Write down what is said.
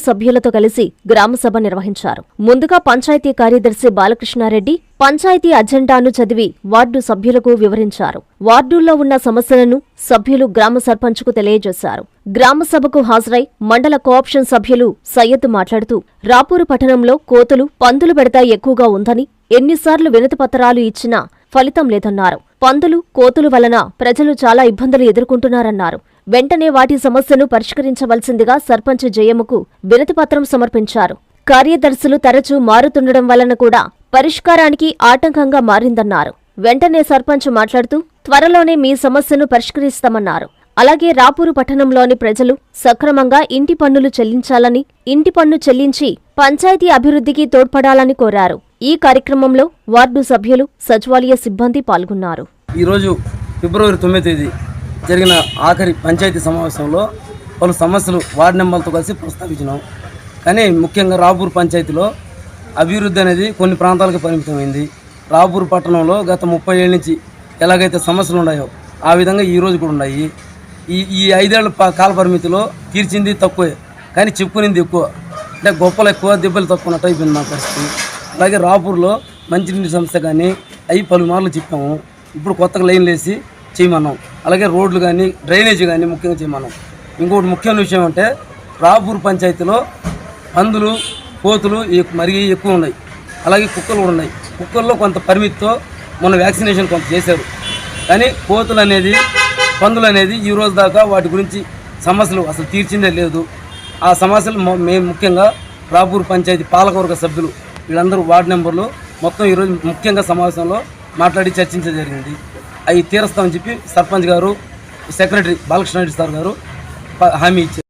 సభ్యులతో కలిసి గ్రామసభ నిర్వహించారు. ముందుగా పంచాయతీ కార్యదర్శి బాలకృష్ణారెడ్డి పంచాయతీ అజెండాను చదివి వార్డు సభ్యులకు వివరించారు. వార్డుల్లో ఉన్న సమస్యలను సభ్యులు గ్రామ సర్పంచ్కు తెలియజేశారు. గ్రామసభకు హాజరై మండల కోఆప్షన్ సభ్యులు సయ్యద్ మాట్లాడుతూ రాపూరు పట్టణంలో కోతులు, పందులు బెడద ఎక్కువగా ఉందని, ఎన్నిసార్లు వినతిపత్రాలు ఇచ్చినా ఫలితం లేదన్నారు. పందులు, కోతులు వలన ప్రజలు చాలా ఇబ్బందులు ఎదుర్కొంటున్నారన్నారు. వెంటనే వాటి సమస్యను పరిష్కరించవలసిందిగా సర్పంచ్ జయమ్మకు వినతిపత్రం సమర్పించారు. కార్యదర్శులు తరచూ మారుతుండడం వలన కూడా పరిష్కారానికి ఆటంకంగా మారిందన్నారు. వెంటనే సర్పంచ్ మాట్లాడుతూ త్వరలోనే మీ సమస్యను పరిష్కరిస్తామన్నారు. అలాగే రాపూరు పట్టణంలోని ప్రజలు సక్రమంగా ఇంటి పన్నులు చెల్లించాలని, ఇంటి పన్ను చెల్లించి పంచాయతీ అభివృద్ధికి తోడ్పడాలని కోరారు. ఈ కార్యక్రమంలో వార్డు సభ్యులు, సచివాలయ సిబ్బంది పాల్గొన్నారు. ఈరోజు ఫిబ్రవరి 9వ తేదీ జరిగిన ఆఖరి పంచాయతీ సమావేశంలో పలు సమస్యలు వార్డు మెంబర్లతో కలిసి ప్రస్తావించినాం. కానీ ముఖ్యంగా రాపూరు పంచాయతీలో అభివృద్ధి అనేది కొన్ని ప్రాంతాలకు పరిమితమైంది. రాపూరు పట్టణంలో గత 30 ఏళ్ళ నుంచి ఎలాగైతే సమస్యలు ఉన్నాయో ఆ విధంగా ఈరోజు కూడా ఉన్నాయి. ఈ 5 ఏళ్ల కాల పరిమితిలో తీర్చింది తక్కువే, కానీ చెప్పుకునింది ఎక్కువ. అంటే గొప్పలు ఎక్కువ, దెబ్బలు తక్కువ ఉన్నట్టు అయిపోయింది మా పరిస్థితి. అలాగే రాపూర్లో మంచినీటి సమస్య కానీ అవి పలుమార్లు చెప్పాము. ఇప్పుడు కొత్తగా లైన్లు వేసి చేయమన్నాం. అలాగే రోడ్లు కానీ, డ్రైనేజీ కానీ ముఖ్యంగా చేయమన్నాం. ఇంకోటి ముఖ్యమైన విషయం అంటే రాపూర్ పంచాయతీలో పందులు, కోతులు మరీ ఎక్కువ ఉన్నాయి. అలాగే కుక్కలు కూడా ఉన్నాయి. కుక్కల్లో కొంత పరిమితితో మొన్న వ్యాక్సినేషన్ కొంత చేశారు. కానీ కోతులు అనేది, పందులు అనేది ఈ రోజు దాకా వాటి గురించి సమస్యలు అసలు తీర్చిందే లేదు. ఆ సమస్యలు మేము ముఖ్యంగా రాపూర్ పంచాయతీ పాలకవర్గ సభ్యులు వీళ్ళందరూ వార్డు మెంబర్లు మొత్తం ఈరోజు ముఖ్యంగా సమావేశంలో మాట్లాడి చర్చించడం జరిగింది. అవి తీరుస్తామని చెప్పి సర్పంచ్ గారు, సెక్రటరీ బాలకృష్ణారెడ్డి సార్ గారు హామీ ఇచ్చారు.